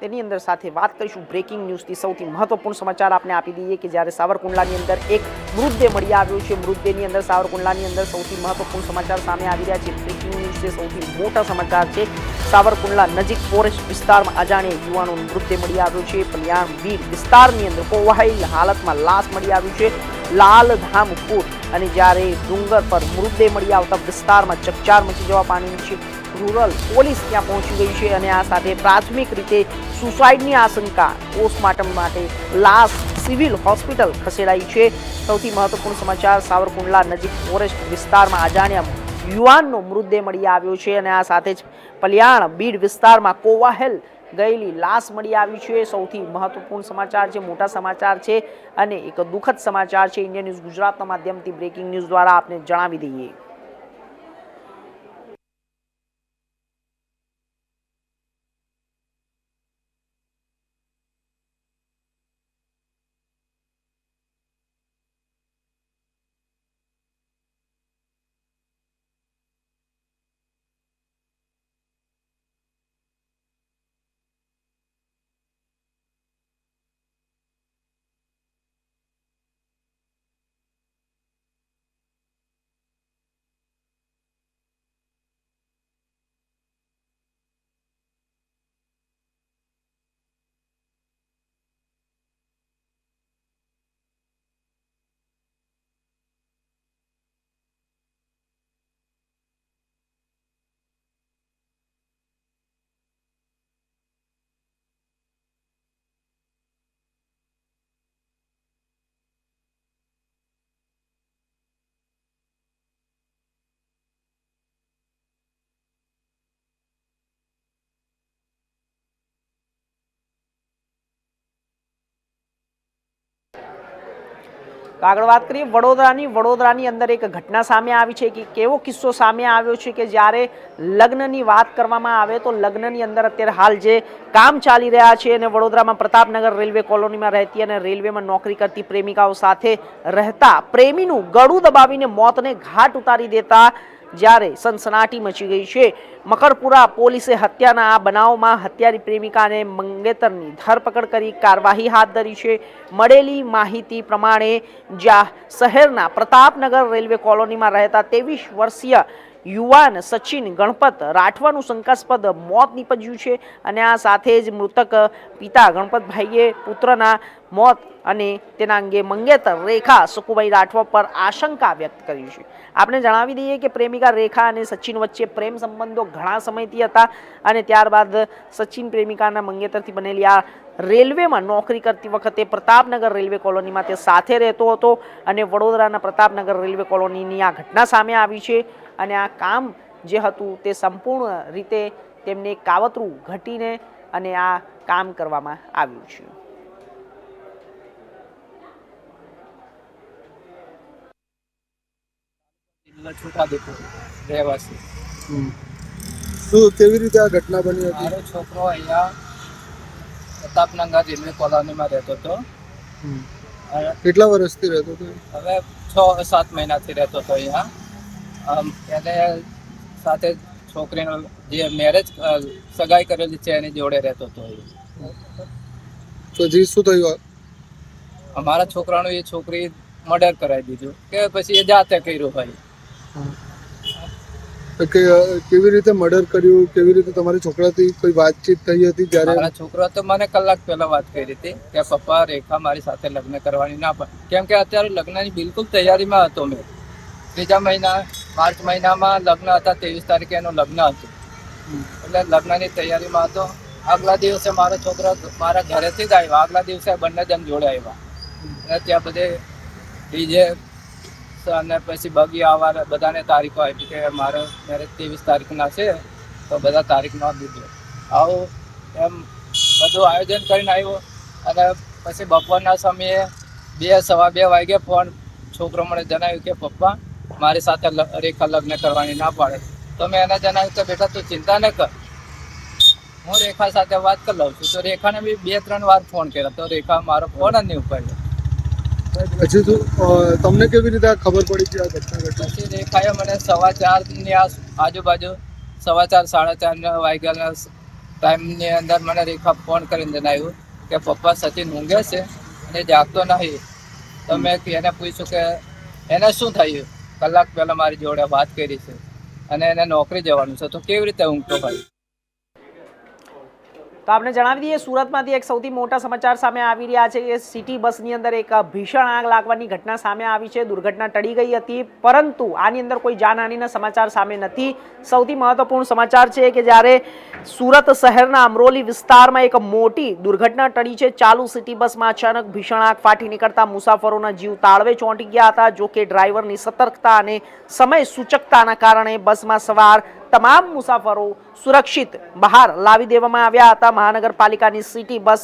તેની અંદર સાથે વાત કરીશું બ્રેકિંગ ન્યૂઝથી સૌથી મહત્વપૂર્ણ સમાચાર આપને આપી દઈએ કે જ્યારે સાવરકુંડલાની અંદર એક મૃતદેહ મળી આવ્યો છે। મૃતદેહની અંદર સાવરકુંડલાની અંદર સૌથી મહત્વપૂર્ણ સમાચાર સામે આવી રહ્યા છે। બ્રેકિંગ ન્યૂઝ છે, સૌથી મોટા સમાચાર છે। સાવરકુંડલા નજીક ફોરેસ્ટ વિસ્તારમાં અજાણે યુવાનોનો મૃતદેહ મળી આવ્યો છે। પલિયાણ બીડ વિસ્તારની અંદર કોવાયેલ હાલતમાં લાશ મળી આવ્યું છે। લાલધામપુર અને જ્યારે ડુંગર પર મૃતદેહ મળી આવતા વિસ્તારમાં ચકચાર મચી જવા પામીની છે। રૂરલ પોલીસ ત્યાં પહોંચી ગઈ છે અને આ સાથે પ્રાથમિક રીતે સુસાઇડની આશંકા પોસ્ટમોર્ટમ માટે લાશ સિવિલ હોસ્પિટલ ખસેડાઈ છે। સૌથી મહત્વપૂર્ણ સમાચાર સાવરકુંડલા નજીક ફોરેસ્ટ વિસ્તારમાં અજાણ્યા યુવાનનો મૃતદેહ મળી આવ્યો છે અને આ સાથે જ પલિયાણ બીડ વિસ્તારમાં કોવાહેલ ગયેલી લાશ મળી આવી છે। સૌથી મહત્વપૂર્ણ સમાચાર છે, મોટા સમાચાર છે અને એક દુઃખદ સમાચાર છે। ઇન્ડિયા ન્યૂઝ ગુજરાતના માધ્યમથી બ્રેકિંગ ન્યૂઝ દ્વારા આપને જણાવી દઈએ। આગળ વાત કરીએ વડોદરાની અંદર એક ઘટના સામે આવી છે કે કેવો કિસ્સો સામે આવ્યો છે કે જ્યારે લગ્નની વાત કરવામાં આવે તો લગ્નની અંદર અત્યારે હાલ જે કામ ચાલી રહ્યા છે અને વડોદરામાં પ્રતાપનગર રેલવે કોલોનીમાં રહેતી અને રેલવેમાં નોકરી કરતી પ્રેમિકાઓ સાથે રહેતા પ્રેમીનું ગળું દબાવીને મોતને ઘાટ ઉતારી દેતા જ્યારે સનસનાટી મચી ગઈ છે। મકરપુરા પોલીસે હત્યાના આ બનાવમાં હત્યારી પ્રેમિકા અને મંગેતરની ધરપકડ કરી કાર્યવાહી હાથ ધરી છે। મળેલી માહિતી પ્રમાણે જ્યાં શહેરના પ્રતાપનગર રેલવે કોલોનીમાં રહેતા 23 વર્ષીય યુવાન સચિન ગણપત રાઠવાનું શંકાસ્પદ મોત નીપજ્યું છે અને આ સાથે જ મૃતક પિતા ગણપતભાઈએ પુત્રના મોત અને તેના અંગે મંગેતર રેખા સુકુભાઈ રાઠવા પર આશંકા વ્યક્ત કરી છે। આપણે જણાવી દઈએ કે પ્રેમિકા રેખા અને સચિન વચ્ચે પ્રેમ સંબંધો ઘણા સમયથી હતા અને ત્યારબાદ સચિન પ્રેમિકાના મંગેતરથી બનેલી આ રેલવેમાં નોકરી કરતી વખતે પ્રતાપનગર રેલવે કોલોનીમાં તે સાથે રહેતો હતો અને વડોદરાના પ્રતાપનગર રેલવે કોલોનીની આ ઘટના સામે આવી છે અને આ કામ જે હતું તે સંપૂર્ણ રીતે તેમને કાવતરું ઘટીને અને આ કામ કરવામાં આવ્યું છે। શું કેવી રીતે આ ઘટના બની હતી? મારો છોકરો અહીંયા પ્રતાપનગર રેલવે કોલોનીમાં રહેતો હતો। કેટલા વર્ષથી રહેતો હતો? હવે 6-7 મહિનાથી રહેતો હતો અહીંયા। એને સાથે છોકરીનો જે મેરેજ સગાઈ કરેલી છે એની જોડે રહેતો હતો। તો જી શું થયું? અમારા છોકરાનું એ છોકરી મર્ડર કરાવી દીધું કે પછી એ જાતે કર્યું હોય। કેવી રીતે મર્ડર કર્યું? કેવી રીતે તમારા છોકરાથી કોઈ વાતચીત થઈ હતી? જ્યારે મારા છોકરા તો મને કલાક પહેલા વાત કરી હતી કે પપ્પા રેખા મારી સાથે લગ્ન કરવાની ના પડે, કેમ કે અત્યારે લગ્નની બિલકુલ તૈયારીમાં હતો મેં। ત્રીજા મહિના માર્ચ મહિનામાં લગ્ન હતા, 23 તારીખે એનું લગ્ન હતું એટલે લગ્નની તૈયારીમાં હતો। આગલા દિવસે મારો છોકરો મારા ઘરેથી જ આવ્યો। આગલા દિવસે બંને જણ જોડે આવ્યા અને ત્યાં બધે ડીજે અને પછી બગી આવવા બધાને તારીખો આપી કે મારો મેરેજ 23 તારીખના છે તો બધા તારીખ નોંધ દીધો। આવું એમ બધું આયોજન કરીને આવ્યો અને પછી બપોરના સમયે 2-2:15 વાગે ફોન છોકરો મને જણાવ્યું કે પપ્પા મારી સાથે રેખા લગ્ન કરવાની ના પાડે। તો મેં એને જણાવ્યું કે બેટા તું ચિંતા ન કર, હું રેખા સાથે વાત કરી લઉં છું। તો રેખાને બી 2-3 વાર ફોન કર્યો તો રેખા મારો ફોન જ નહીં ઉપાડ્યો। પછી તમને કેવી રીતે ખબર પડી કે આ ઘટના ઘટી? પછી રેખાએ મને 4:15 ની આજુબાજુ 4:15-4:30 વાગ્યાના ટાઈમની અંદર મને રેખા ફોન કરીને જણાવ્યું કે પપ્પા સચિન ઊંઘે છે અને જાગતો નહીં. તો મેં એને પૂછ્યું કે એને શું થયું. કલાક પહેલા મારી જોડે વાત કરી છે અને એને નોકરી જવાનું છે, તો કેવી રીતે ઊંઘતો હોય. તો આપણે જણાવી દઈએ સુરતમાંથી એક સૌથી મોટા સમાચાર સામે આવી રહ્યા છે કે સિટી બસની અંદર એક ભીષણ આગ લાગવાની ઘટના સામે આવી છે. દુર્ઘટના ટળી ગઈ હતી, પરંતુ આની અંદર કોઈ જાનહાનિના સમાચાર સામે નથી. સૌથી મહત્વપૂર્ણ સમાચાર છે કે જ્યારે સુરત શહેરના અમરોલી વિસ્તારમાં એક મોટી દુર્ઘટના ટળી છે. ચાલુ સિટી બસમાં અચાનક ભીષણ આગ ફાટી નીકળતા મુસાફરોના જીવ તાળવે ચોંટી ગયા હતા. જો કે ડ્રાઈવરની સતર્કતા અને સમય સૂચકતાના કારણે બસમાં સવાર તમામ મુસાફરો સુરક્ષિત બહાર લાવી દેવામાં આવ્યા હતા. મહાનગરપાલિકાની સિટી બસ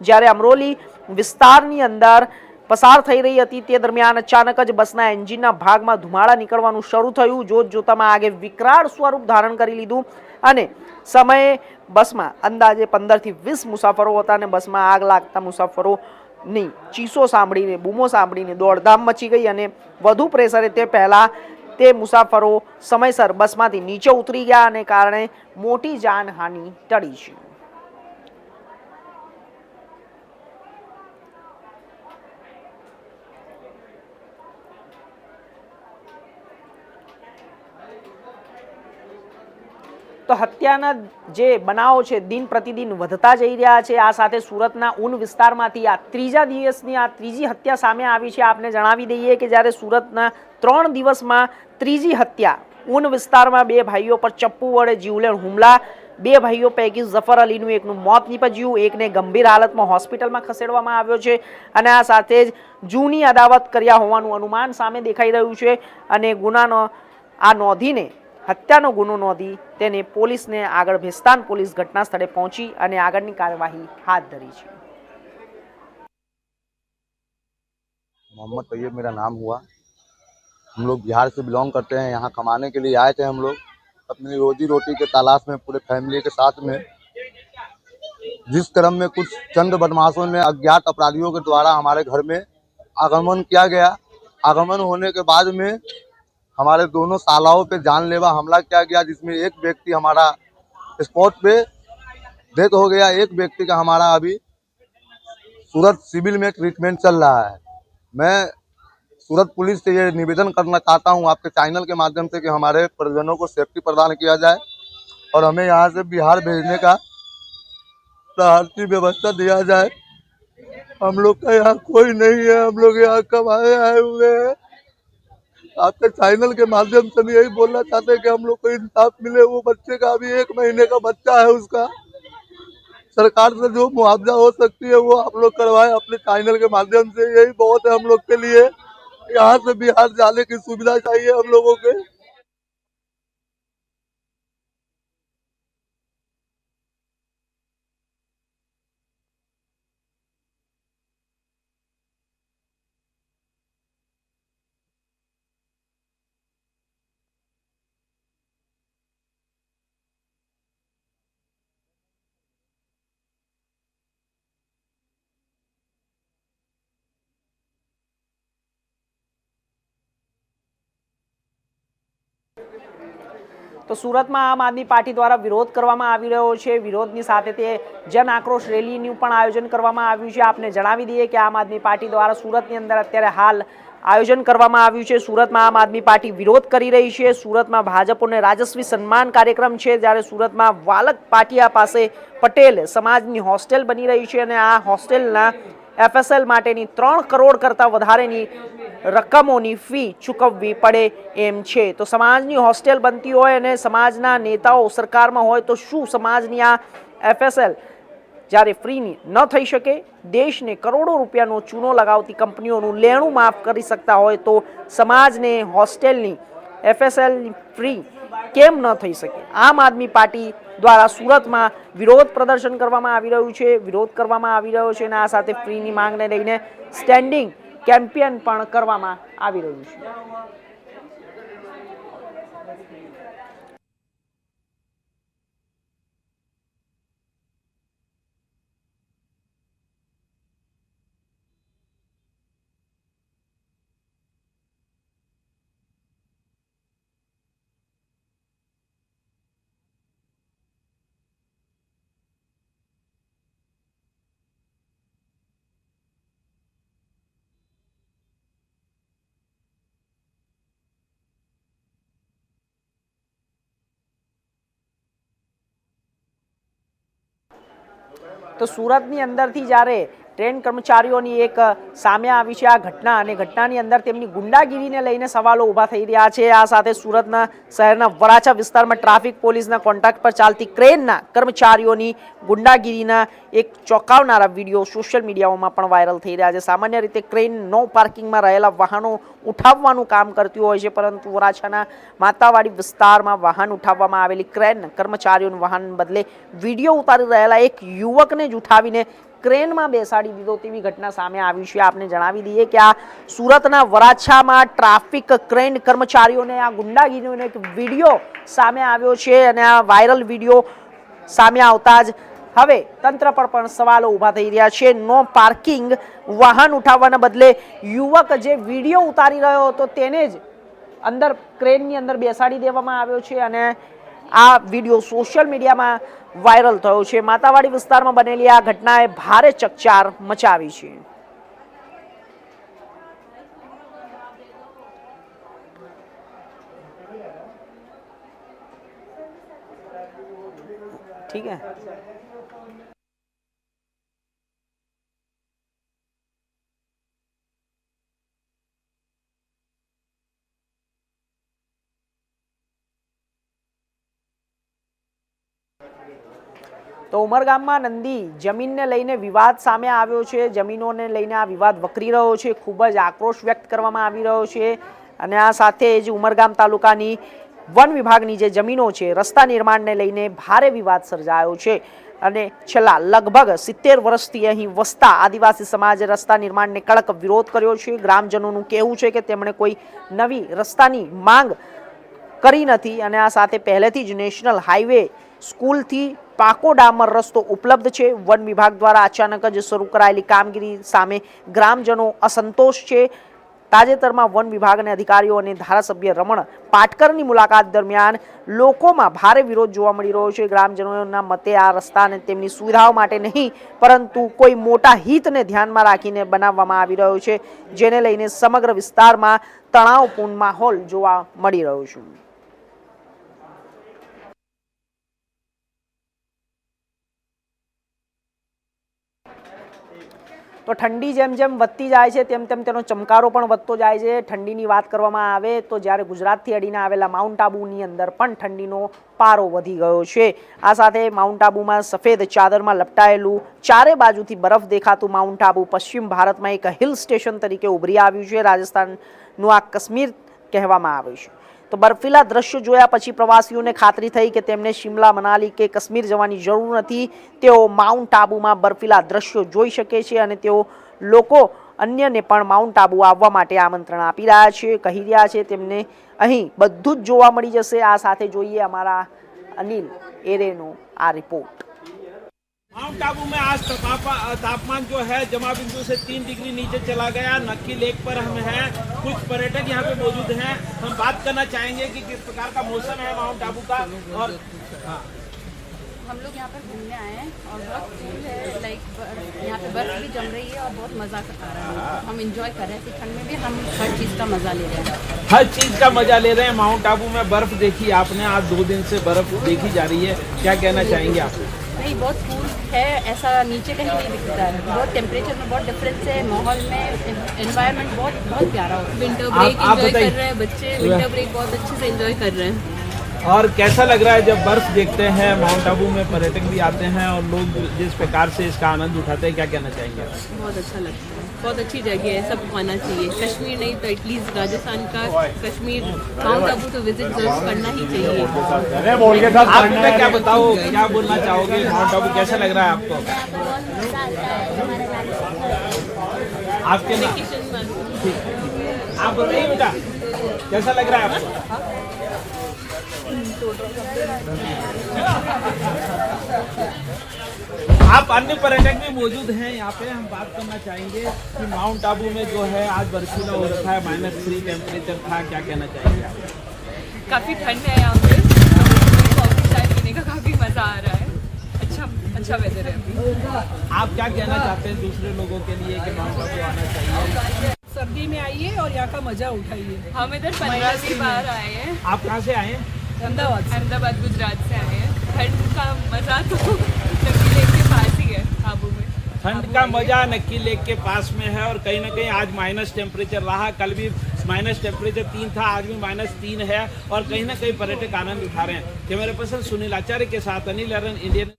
જ્યારે અમરોલી વિસ્તારની અંદર પસાર થઈ રહી હતી તે દરમિયાન અચાનક જ બસના એન્જિનના ભાગમાં ધુમાડા નીકળવાનું શરૂ થયું. જોતજોતામાં આગે વિકરાળ સ્વરૂપ ધારણ કરી લીધું અને સમયે બસમાં અંદાજે 15થી 20 મુસાફરો હતા અને બસમાં આગ લાગતા મુસાફરોની ચીસો સાંભળીને, બૂમો સાંભળીને દોડધામ મચી ગઈ અને વધુ પ્રેશરે તે પહેલા તે મુસાફરો સમયસર બસમાંથી નીચે ઉતરી ગયા અને કારણે મોટી જાનહાનિ ટળી છે. તો હત્યાના જે બનાવો છે દિન પ્રતિદિન વધતા જઈ રહ્યા છે. આ સાથે સુરતના ઉન વિસ્તારમાંથી આ ત્રીજા દિવસની આ ત્રીજી હત્યા સામે આવી છે. આપને જણાવી દઈએ કે જ્યારે સુરતના 3 દિવસમાં ત્રીજી હત્યા. ઉન વિસ્તારમાં 2 ભાઈઓ પર ચપ્પુ વડે જીવલેણ હુમલા. 2 ભાઈઓ પૈકી ઝફર અલીનું એકનું મોત નીપજ્યું, એકને ગંભીર હાલતમાં હોસ્પિટલમાં ખસેડવામાં આવ્યો છે અને આ સાથે જ જૂની અદાવત કર્યા હોવાનું અનુમાન સામે દેખાઈ રહ્યું છે અને ગુનાનો આ નોંધીને હત્યાનો ગુનો નોંધી તેને પોલીસને આગળ ભેસ્તાન પોલીસ ઘટના સ્થળે પહોંચી અને આગળની કાર્યવાહી હાથ ધરી છે. मोहम्मद तैयब मेरा नाम हुआ। हम लोग बिहार से बिलोंग करते हैं, यहाँ कमाने के लिए आए थे। हम लोग अपनी रोजी रोटी के तलाश में पूरे फैमिली के साथ में जिस क्रम में कुछ चंद बदमाशों ने अज्ञात अपराधियों के द्वारा हमारे घर में आगमन किया गया। आगमन होने के बाद में हमारे दोनों सालाओं पे जानलेवा हमला किया गया, जिसमें एक व्यक्ति हमारा स्पॉट पे डेथ हो गया। एक व्यक्ति का हमारा अभी सूरत सिविल में ट्रीटमेंट चल रहा है। मैं सूरत पुलिस से ये निवेदन करना चाहता हूँ आपके चैनल के माध्यम से कि हमारे परिजनों को सेफ्टी प्रदान किया जाए और हमें यहाँ से बिहार भेजने का आर्थिक व्यवस्था दिया जाए। हम लोग का यहाँ कोई नहीं है, हम लोग यहाँ कमाए आए हुए हैं। आपके चैनल के माध्यम से भी यही बोलना चाहते हैं कि हम लोग को इंसाफ मिले। वो बच्चे का अभी 1 महीने का बच्चा है, उसका सरकार से जो मुआवजा हो सकती है वो आप लोग करवाएं अपने चैनल के माध्यम से। यही बहुत है हम लोग के लिए। यहाँ से बिहार जाने की सुविधा चाहिए हम लोगों के। તો સુરતમાં આમ આદમી પાર્ટી દ્વારા વિરોધ કરવામાં આવી રહ્યો છે. વિરોધની સાથે તે જન આક્રોશ રેલીનું પણ આયોજન કરવામાં આવ્યું છે. આપને જણાવી દઈએ કે આમ આદમી પાર્ટી દ્વારા સુરતની અંદર અત્યારે હાલ આયોજન કરવામાં આવ્યું છે. સુરતમાં આમ આદમી પાર્ટી વિરોધ કરી રહી છે. સુરતમાં ભાજપને રાજસ્વી સન્માન કાર્યક્રમ છે, જ્યારે સુરતમાં વાલક પાટિયા પાસે પટેલ સમાજની હોસ્ટેલ બની રહી છે અને આ હોસ્ટેલના FSL માટેની 3 કરોડ કરતાં વધારેની રકમોની ફી ચૂકવવી પડે એમ છે. તો સમાજની હોસ્ટેલ બનતી હોય અને સમાજના નેતાઓ સરકારમાં હોય તો શું સમાજની આ FSL જ્યારે ફ્રીની ન થઈ શકે? દેશને કરોડો રૂપિયાનો ચૂનો લગાવતી કંપનીઓનું લેણું માફ કરી શકતા હોય તો સમાજને હોસ્ટેલની FSL ફ્રી કેમ ન થઈ શકે? આમ આદમી પાર્ટી દ્વારા સુરતમાં વિરોધ પ્રદર્શન કરવામાં આવી રહ્યું છે, વિરોધ કરવામાં આવી રહ્યો છે અને આ સાથે ફ્રીની માંગને લઈને સ્ટેન્ડિંગ કેમ્પેન પણ કરવામાં આવી રહ્યું છે. તો સુરતની અંદરથી જ્યારે ટ્રેન કર્મચારીઓની એક સામે આવી છે આ ઘટના, અને ઘટનાની અંદર તેમની ગુંડાગીરીને લઈને સવાલો ઊભા થઈ રહ્યા છે. આ સાથે સુરતના શહેરના વરાછા વિસ્તારમાં ટ્રાફિક પોલીસના કોન્ટ્રાક્ટ પર ચાલતી ક્રેનના કર્મચારીઓની ગુંડાગીરીના એક ચોંકાવનારા વિડીયો સોશિયલ મીડિયામાં પણ વાયરલ થઈ રહ્યા છે. સામાન્ય રીતે ક્રેન નો પાર્કિંગમાં રહેલા વાહનો ઉઠાવવાનું કામ કરતી હોય છે, પરંતુ વરાછાના માતાવાડી વિસ્તારમાં વાહન ઉઠાવવામાં આવેલી ક્રેન કર્મચારીઓનું વાહન બદલે વિડીયો ઉતારી રહેલા એક યુવકને જ ઉઠાવીને ક્રેનમાં બેસાડી દીધો તેવી ઘટના સામે આવી છે. આપને જણાવી દઈએ કે આ સુરતના વરાછામાં ટ્રાફિક ક્રેન કર્મચારીઓને આ ગુંડાગીરીનો એક વિડીયો સામે આવ્યો છે, અને આ વાયરલ વિડીયો સામે આવતા જ હવે તંત્ર પર પણ સવાલો ઊભા થઈ રહ્યા છે. નો પાર્કિંગ વાહન ઉઠાવવાના બદલે યુવક જે વિડીયો ઉતારી રહ્યો હતો તેને જ અંદર ક્રેનની અંદર બેસાડી દેવામાં આવ્યો છે, અને આ વિડીયો સોશિયલ મીડિયામાં વાયરલ થયો છે. માતાવાડી વિસ્તારમાં બનેલી આ ઘટનાએ ભારે ચકચાર મચાવી છે. ठीक है. તો ઉમરગામમાં નંદી જમીનને લઈને વિવાદ સામે આવ્યો છે. જમીનોને લઈને આ વિવાદ વકરી રહ્યો છે, ખૂબ જ આક્રોશ વ્યક્ત કરવામાં આવી રહ્યો છે, અને આ સાથે જ ઉમરગામ તાલુકાની વન વિભાગની જે જમીનો છે રસ્તા નિર્માણને લઈને ભારે વિવાદ સર્જાયો છે, અને છેલ્લા લગભગ 70 વર્ષથી અહીં વસતા આદિવાસી સમાજે રસ્તા નિર્માણને કડક વિરોધ કર્યો છે. ગ્રામજનોનું કહેવું છે કે તેમણે કોઈ નવી રસ્તાની માંગ કરી નથી, અને આ સાથે પહેલેથી જ નેશનલ હાઈવે સ્કૂલથી પાકો ડામર રસ્તો ઉપલબ્ધ છે. વન વિભાગ દ્વારા અચાનક જ શરૂ કરાયેલી કામગીરી સામે ગ્રામજનો અસંતોષ છે. તાજેતરમાં વન વિભાગના અધિકારીઓ અને ધારાસભ્ય રમણ પાટકરની મુલાકાત દરમિયાન લોકોમાં ભારે વિરોધ જોવા મળી રહ્યો છે. ગ્રામજનોના મતે આ રસ્તાને તેમની સુવિધાઓ માટે નહીં, પરંતુ કોઈ મોટા હિતને ધ્યાનમાં રાખીને બનાવવામાં આવી રહ્યો છે, જેને લઈને સમગ્ર વિસ્તારમાં તણાવપૂર્ણ માહોલ જોવા મળી રહ્યો છે. તો ઠંડી જેમ જેમ વધતી જાય છે તેમ તેમ તેનો ચમકારો પણ વધતો જાય છે. ઠંડીની વાત કરવામાં આવે તો જ્યારે ગુજરાતથી અડીને આવેલા માઉન્ટ આબુની અંદર પણ ઠંડીનો પારો વધી ગયો છે. આ સાથે માઉન્ટ આબુમાં સફેદ ચાદરમાં લપટાયેલું ચારે બાજુથી બરફ દેખાતું માઉન્ટ આબુ પશ્ચિમ ભારતમાં એક હિલ સ્ટેશન તરીકે ઉભરી આવ્યું છે. રાજસ્થાનનું આ કાશ્મીર કહેવામાં આવે છે. તો બર્ફીલા દ્રશ્યો જોયા પછી પ્રવાસીઓને ખાતરી થઈ કે તેમને શિમલા, મનાલી કે કાશ્મીર જવાની જરૂર નથી. તેઓ માઉન્ટ આબુમાં બર્ફીલા દ્રશ્યો જોઈ શકે છે, અને તેઓ લોકો અન્યને પણ માઉન્ટ આબુ આવવા માટે આમંત્રણ આપી રહ્યા છે, કહી રહ્યા છે તેમને અહીં બધું જ જોવા મળી જશે. આ સાથે જોઈએ અમારા અનિલ એરેનો આ રિપોર્ટ. माउंट आबू में आज तापमान जो है जमा बिंदु से 3 डिग्री नीचे चला गया. नक्की लेक पर हम हैं, कुछ पर्यटक यहाँ पे मौजूद हैं. हम बात करना चाहेंगे कि किस प्रकार का मौसम है माउंट आबू का. और हम लोग यहाँ पर घूमने आए हैं और बहुत कूल है, लाइक यहाँ पे बर्फ भी जम रही है और बहुत मज़ा आ रहा है. हम इंजॉय कर रहे हैं. ठंड में भी हम हर चीज़ का मज़ा ले रहे हैं. हर चीज़ का मजा ले रहे हैं. माउंट आबू में बर्फ देखी आपने, आज 2 दिन से बर्फ देखी जा रही है. क्या कहना चाहेंगे आप? नहीं, बहुत कूल है, ऐसा नीचे कहीं नहीं दिखता है. बहुत टेम्परेचर में बहुत डिफरेंस है, माहौल में एनवायरनमेंट बहुत प्यारा होता है. विंटर ब्रेक एंजॉय कर रहे हैं बच्चे. विंटर ब्रेक बहुत अच्छे से एंजॉय कर रहे हैं. और कैसा लग रहा है जब बर्फ देखते हैं? माउंट आबू में पर्यटक भी आते हैं और लोग जिस प्रकार से इसका आनंद उठाते हैं, क्या कहना चाहेंगे? बहुत अच्छा लगता है. बहुत अच्छी जगह है, सबको आना चाहिए. कश्मीर नहीं तो एटलीस्ट राजस्थान का कश्मीर, माउंट आबू तो विजिट जरूर करना ही चाहिए. आप मैं क्या बताओ, क्या बोलना चाहोगे? माउंट आबू कैसा लग रहा है आपको? आपके आप बताइए बेटा, कैसा लग रहा है आपको? आप अन्य पर्यटक भी मौजूद हैं यहाँ पे. हम बात करना चाहेंगे कि माउंट आबू में जो है आज बर्फीला हो रखा है, -3 टेम्परेचर था. क्या कहना चाहेंगे आप? काफ़ी ठंड है यहाँ पे. कॉफी चाय पीने का काफ़ी मज़ा आ रहा है. अच्छा वेदर है अभी. आप क्या कहना चाहते हैं दूसरे लोगों के लिए कि माउंट आबू आना चाहिए? सर्दी में आइए और यहाँ का मजा उठाइए. हम इधर 15वीं बार आए हैं. आप कहाँ से आए हैं? अहमदाबाद गुजरात से आए हैं. ठंड का मज़ा तो नक्की लेक के पास ही है. हाँ ठंड का मजा नक्की लेक के पास में है और कहीं ना कहीं आज माइनस टेम्परेचर रहा, कल भी माइनस टेम्परेचर 3 था, आज भी -3 है और कहीं ना कहीं पर्यटक आनंद उठा रहे हैं। कैमरा पर्सन सुनील आचार्य के साथ अनिल अरन, इंडियन।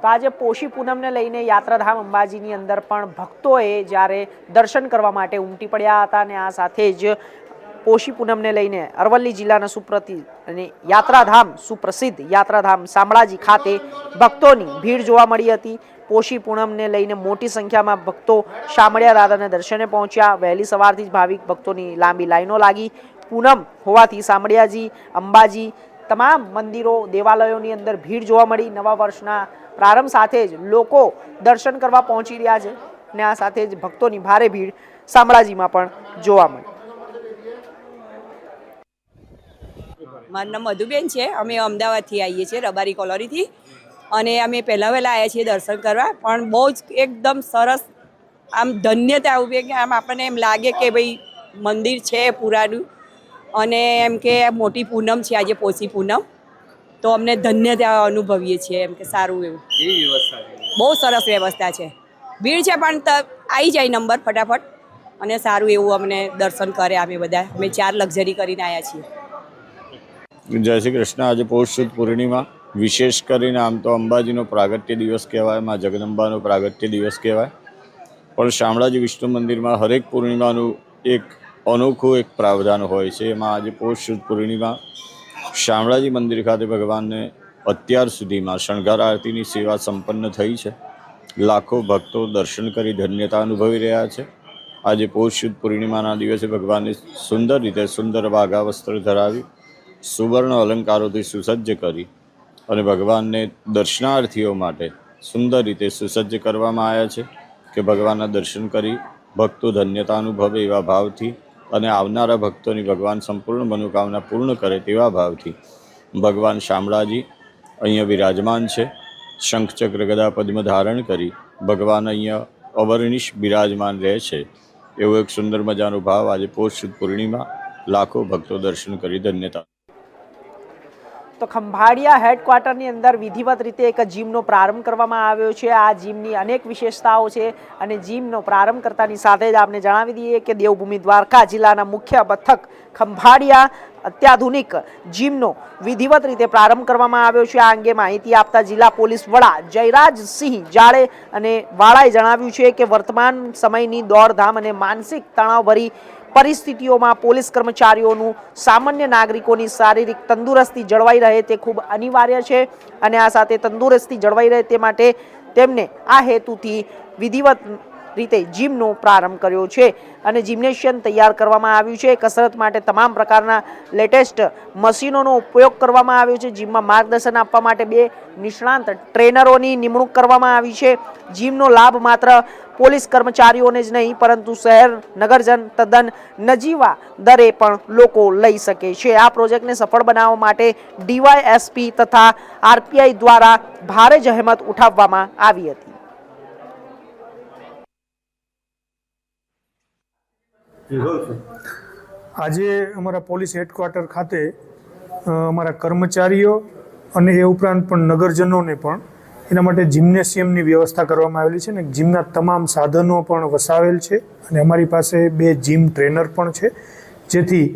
તો આજે પોષી પૂનમને લઈને યાત્રાધામ અંબાજીની અંદર પણ ભક્તોએ જ્યારે દર્શન કરવા માટે ઉમટી પડ્યા હતા અને આ સાથે જ પોષી પૂનમને લઈને અરવલ્લી જિલ્લાના સુપ્રસિદ્ધ અને સુપ્રસિદ્ધ યાત્રાધામ શામળાજી ખાતે ભક્તોની ભીડ જોવા મળી હતી। પોષી પૂનમને લઈને મોટી સંખ્યામાં ભક્તો શામળિયા દાદાના દર્શને પહોંચ્યા। વહેલી સવારથી જ ભાવિક ભક્તોની લાંબી લાઈનો લાગી। પૂનમ હોવાથી શામળિયાજી, અંબાજી તમામ મંદિરો, દેવાલયોની અંદર ભીડ જોવા મળી। નવા વર્ષના પ્રારંભ સાથે જ લોકો દર્શન કરવા પહોંચી રહ્યા છે અને આ સાથે જ ભક્તોની ભારે ભીડ શામળાજીમાં પણ જોવા મળી। મારું નામ મધુબેન છે, અમે અમદાવાદથી આવીએ છીએ, રબારી કોલોનીથી, અને અમે પહેલાં વહેલા આવ્યા છીએ દર્શન કરવા, પણ બહુ જ એકદમ સરસ આમ ધન્યતા ઉભી કે આમ આપણને એમ લાગે કે ભાઈ મંદિર છે પુરાનું, અને એમ કે મોટી પૂનમ છે આજે, પોષી પૂનમ, તો અમને ધન્યતા અનુભવીએ છીએ એમ કે સારું એવું બહુ સરસ વ્યવસ્થા છે। ભીડ છે પણ આવી જાય નંબર ફટાફટ, અને સારું એવું અમને દર્શન કરે। અમે બધા 4 લક્ઝરી કરીને આવ્યા છીએ। જય શ્રી કૃષ્ણ। આજે પૌષ સુદ પૂર્ણિમા, વિશેષ કરીને આમ તો અંબાજીનો પ્રાગટ્ય દિવસ કહેવાય, માં જગદંબાનો પ્રાગટ્ય દિવસ કહેવાય, પણ શામળાજી વિષ્ણુ મંદિરમાં હરેક પૂર્ણિમાનું એક અનોખું એક પ્રાવધાન હોય છે। એમાં આજે પૌષ સુદ પૂર્ણિમા શામળાજી મંદિર ખાતે ભગવાનને અત્યાર સુધીમાં શણગાર આરતીની સેવા સંપન્ન થઈ છે। લાખો ભક્તો દર્શન કરી ધન્યતા અનુભવી રહ્યા છે। આજે પૌષ સુદ પૂર્ણિમાના દિવસે ભગવાનને સુંદર રીતે સુંદર વાઘા વસ્ત્ર ધરાવી, સુવર્ણ અલંકારોથી સુસજ્જ કરી અને ભગવાનને દર્શનાર્થીઓ માટે સુંદર રીતે સુસજ્જ કરવામાં આવ્યા છે કે ભગવાનના દર્શન કરી ભક્તો ધન્યતા અનુભવે એવા ભાવથી અને આવનારા ભક્તોની ભગવાન સંપૂર્ણ મનોકામના પૂર્ણ કરે તેવા ભાવથી ભગવાન શામળાજી અહીંયા વિરાજમાન છે। શંખચક્ર ગદા પદ્મ ધારણ કરી ભગવાન અહીંયા અવર્ણિશ બિરાજમાન રહે છે, એવો એક સુંદર મજાનો ભાવ આજે પૌષ સુદ પૂર્ણિમા લાખો ભક્તો દર્શન કરી ધન્યતા। તો ખંભાળિયા હેડક્વાર્ટરની અંદર વિધિવત રીતે એક જીમનો પ્રારંભ કરવામાં આવ્યો છે। આ જીમની અનેક વિશેષતાઓ છે અને જીમનો પ્રારંભ કરતાની સાથે જ આપને જણાવી દઈએ કે દેવભૂમિ દ્વારકા જિલ્લાના મુખ્ય મથક ખંભાળિયા અત્યાધુનિક જીમનો વિધિવત રીતે પ્રારંભ કરવામાં આવ્યો છે। આ અંગે માહિતી આપતા जिला પોલીસ વડા જયરાજસિંહ જાડે અને વાળાએ જણાવ્યું છે કે વર્તમાન સમયની દોડધામ અને માનસિક તણાવભરી પરિસ્થિતિઓમાં પોલીસ કર્મચારીઓનું સામાન્ય નાગરિકોની શારીરિક તંદુરસ્તી જળવાઈ રહે તે ખૂબ અનિવાર્ય છે અને આ સાથે તંદુરસ્તી જળવાઈ રહે તે માટે તેમને આ હેતુથી વિધિવત રીતે જીમનો પ્રારંભ કર્યો છે અને જિમ્નેશિયમ તૈયાર કરવામાં આવ્યું છે। કસરત માટે તમામ પ્રકારના લેટેસ્ટ મશીનોનો ઉપયોગ કરવામાં આવ્યો છે। જીમમાં માર્ગદર્શન આપવા માટે 2 નિષ્ણાંત ટ્રેનરોની નિમણૂક કરવામાં આવી છે। જીમનો લાભ માત્ર પોલીસ કર્મચારીઓને જ નહીં પરંતુ શહેર નગરજન તદ્દન નજીવા દરે પણ લોકો લઈ શકે છે। આ પ્રોજેક્ટને સફળ બનાવવા માટે ડીવાયએસપી તથા આરપીઆઈ દ્વારા ભારે જહેમત ઉઠાવવામાં આવી હતી। આજે અમારા પોલીસ હેડક્વાર્ટર ખાતે અમારા કર્મચારીઓ અને એ ઉપરાંત પણ નગરજનોને પણ એના માટે જિમ્નેશિયમની વ્યવસ્થા કરવામાં આવેલી છે ને જીમના તમામ સાધનો પણ વસાવેલ છે અને અમારી પાસે 2 જીમ ટ્રેનર પણ છે, જેથી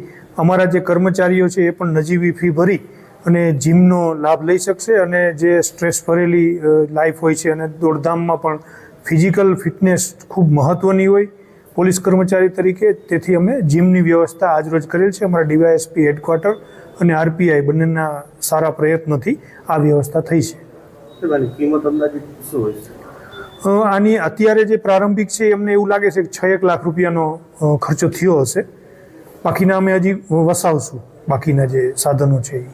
અમારા જે કર્મચારીઓ છે એ પણ નજીવી ફી ભરી અને જીમનો લાભ લઈ શકશે અને જે સ્ટ્રેસ ભરેલી લાઈફ હોય છે અને દોડધામમાં પણ ફિઝિકલ ફિટનેસ ખૂબ મહત્ત્વની હોય પોલીસ કર્મચારી તરીકે, તેથી અમે જીમની વ્યવસ્થા આજરોજ કરેલ છે। અમારા ડીવાયએસપી હેડક્વાર્ટર અને આરપીઆઈ બંનેના સારા પ્રયત્નોથી આ વ્યવસ્થા થઈ છે। આની અત્યારે જે પ્રારંભિક છે એમને એવું લાગે છે કે 6-1 લાખ રૂપિયાનો ખર્ચો થયો હશે, બાકીના અમે હજી વસાવશું બાકીના જે સાધનો છે એ।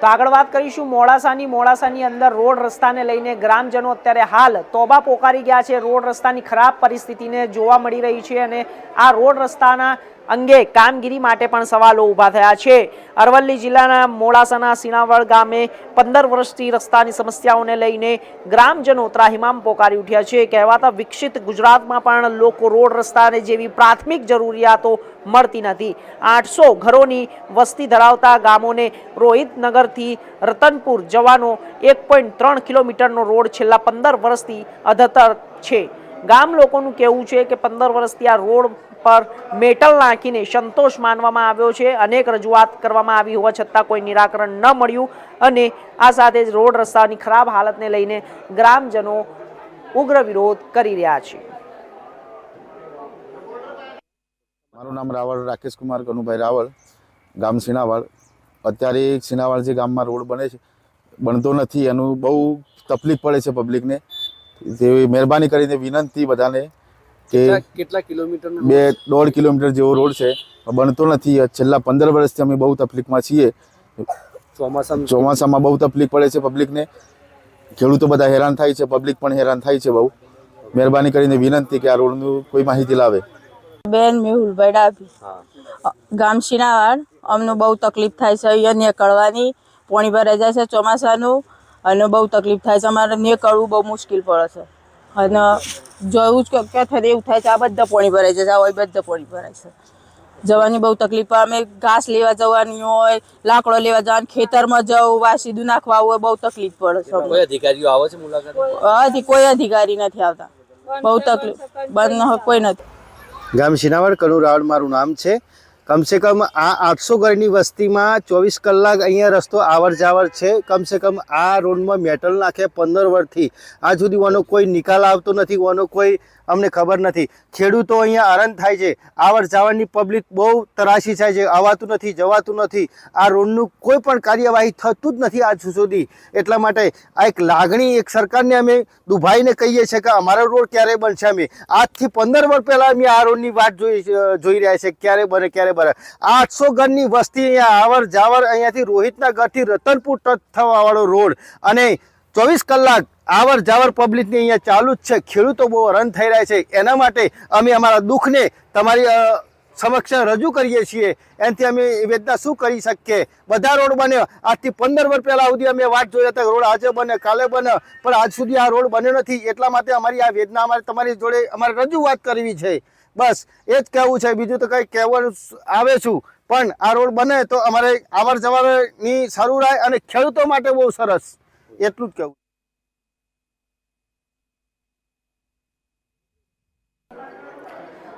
તો તો આગળ વાત કરીશું મોડાસાની અંદર રોડ રસ્તાને લઈને ગ્રામજનો અત્યારે હાલ તોબા પોકારી ગયા છે. રોડ રસ્તાની ખરાબ પરિસ્થિતિને જોવા મળી રહી છે અને આ રોડ રસ્તાના અંગે કામગીરી માટે પણ સવાલો ઊભા થયા છે. અરવલ્લી જિલ્લાના મોડાસાના સિનાવળ ગામે 15 વર્ષથી રસ્તાની સમસ્યાઓને લઈને ગ્રામજનો ત્રાહિમામ પોકારી ઉઠ્યા છે. કહેવાતા વિકસિત ગુજરાતમાં પણ લોકો રોડ રસ્તાને જેવી પ્રાથમિક જરૂરિયાતો મળતી નથી. 800 ઘરોની વસ્તી ધરાવતા ગામોને રોહિતનગરથી રતનપુર જવાનો 1.3 કિલોમીટરનો રોડ છેલ્લા 15 વર્ષથી અધતર છે. ગામ લોકોનું કહેવું છે કે 15 વર્ષથી આ રોડ પર મેટલ નાખીને સંતોષ માનવામાં આવ્યો છે. અનેક રજૂઆત કરવામાં આવી હોવા છતાં કોઈ નિરાકરણ ન મળ્યું અને આ સાથે જ રોડ રસ્તાની ખરાબ હાલતને લઈને ગ્રામજનો ઉગ્ર વિરોધ કરી રહ્યા છે. મારું નામ રાવળ રાકેશ કુમાર કનુભાઈ રાવળ, ગામ સિનાવળ. અત્યારે સિનાવળ જે ગામમાં રોડ બનતો નથી, એનું બહુ તકલીફ પડે છે પબ્લિકને. તેવી મહેરબાની કરીને વિનંતી બધાને કે કેટલા કિલોમીટર 2.5 કિલોમીટર જેવો રોડ છે, બનતો નથી. છેલ્લા 15 વર્ષથી અમે બહુ તકલીફમાં છીએ. ચોમાસામાં બહુ તકલીફ પડે છે પબ્લિકને. ખેડૂતો બધા હેરાન થાય છે, પબ્લિક પણ હેરાન થાય છે બહુ. મહેરબાની કરીને વિનંતી કે આ રોડનું કોઈ માહિતી લાવે. બેન મેહુલભાઈ ડાભી, ગામ સિનાવાડ. અમને બહુ તકલીફ થાય છે અહીંયા નીકળવાની. પાણી ભરાઈ જાય છે ચોમાસાનું અને બહુ તકલીફ થાય છે. અમારે નીકળવું બહુ મુશ્કેલ પડે છે અને જોયું જ ક્યાં થાય એવું થાય છે. આ બધા પાણી ભરાઈ જાય છે, આ બધા પાણી ભરાય છે. જવાની બહુ તકલીફ પડે. અમે ઘાસ લેવા જવાની હોય, લાકડો લેવા જવાની, ખેતરમાં જવું, વાસીદું નાખવા હોય, બહુ તકલીફ પડે છે. કોઈ અધિકારીઓ આવે છે મુલાકાત? કોઈ અધિકારી નથી આવતા. બહુ તકલીફ બંધ કોઈ નથી. ગામ સિનાવળ કનુ રાવળ મારું નામ છે. કમસે કમ આ 800 ઘરની વસ્તીમાં 24 કલાક અહીંયા રસ્તો આવર જાવર છે. કમસે કમ આ રોડમાં મેટલ નાખે 15 વર્ષથી આ સુધી વાનો કોઈ નિકાલ આવતો નથી, વાનો કોઈ અમને ખબર નથી. ખેડૂતો અહીંયા હેરાન થાય છે. આવર જાવરની પબ્લિક બહુ તરાશી થાય છે. આવતું નથી, જવાતું નથી. આ રોડનું કોઈ પણ કાર્યવાહી થતું જ નથી આજ સુધી. એટલા માટે આ એક લાગણી એક સરકારને અમે દુભાઈને કહીએ છીએ કે અમારો રોડ ક્યારે બનશે. અમે આજથી 15 વર્ષ પહેલાં અમે આ રોડની વાટ જોઈ રહ્યા છે, ક્યારે બને ક્યારે બને. 800 ઘરની વસ્તી અહીંયા આવર જાવર, અહીંયાથી રોહિતનગરથી રતનપુર ટચ થવાવાળો રોડ અને 24 કલાક આવર જાવર પબ્લિકની અહીંયા ચાલુ જ છે. ખેડૂતો બહુ હેરાન થઈ રહ્યા છે. એના માટે અમે અમારા દુઃખને તમારી સમક્ષ રજૂ કરીએ છીએ. એનાથી અમે વેદના શું કરી શકીએ. બધા રોડ બને. આજથી 15 વર્ષ પહેલાં સુધી અમે વાટ જોઈ હતા રોડ આજે બને કાલે બને, પણ આજ સુધી આ રોડ બન્યો નથી. એટલા માટે અમારી આ વેદના અમારે તમારી જોડે અમારે રજૂઆત કરવી છે. બસ એ જ કહેવું છે, બીજું તો કંઈ કહેવાનું આવે છું. પણ આ રોડ બને તો અમારે આવર જવરની સારું રહે અને ખેડૂતો માટે બહુ સરસ, એટલું જ કહેવું.